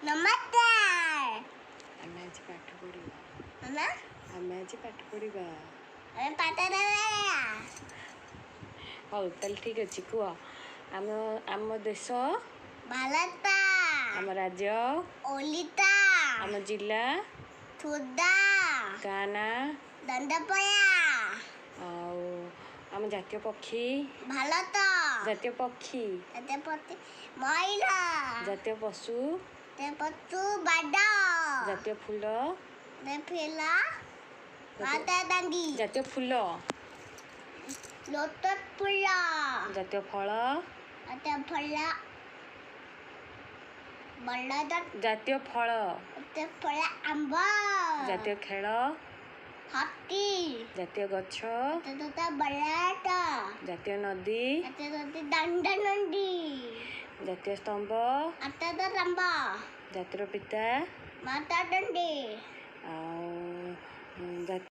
ନମସ୍କାର। ଆମେ ଆଜି ପାଠ ପଢ଼ିବା। ମାମା ଆମେ ଆଜି ପାଠ ପଢ଼ିବା। ଆମେ ପାଠ ପଢ଼ିବା। ହଉ ତାହେଲେ ଠିକ୍ ଅଛି କୁହ। ଆମ ଦେଶ ଭାରତ। ଆମ ରାଜ୍ୟ ଓଡ଼ିଶା। ଆମ ଜିଲ୍ଲା ଖୋର୍ଦ୍ଧା। ଗାଁ ନାଁ ଦଣ୍ଡପଡ଼ା। ଆଉ ଆମ ଜାତୀୟ ପକ୍ଷୀ ଭାରତ। ଜାତୀୟ ପକ୍ଷୀ ଜାତୀୟ ପକ୍ଷୀ ମୟୂର। ଜାତୀୟ ପଶୁ ପଶୁ ବାଘ। ଜାତୀୟ ଫୁଲ ଫୁଲ ମହାତ୍ମା ଜାତୀୟ ଫୁଲ ଲୋଟସ୍ ଫୁଲ। ଜାତୀୟ ଫଳ ଜାତୀୟ ଫଳ ଜାତୀୟ ଫଳ ଜାତୀୟ ଫଳ ଆମ୍ବ। ଜାତୀୟ ଖେଳ ହକି। ଜାତୀୟ ଗଛ ବଲଦ। ଜାତୀୟ ନଦୀ ଜାତୀୟ ଦଣ୍ଡ ନଦୀ। ଜାତୀୟ ସ୍ତମ୍ଭ ଜାତିର ପିତା ମାତା ଦଣ୍ଡି। ଆଉ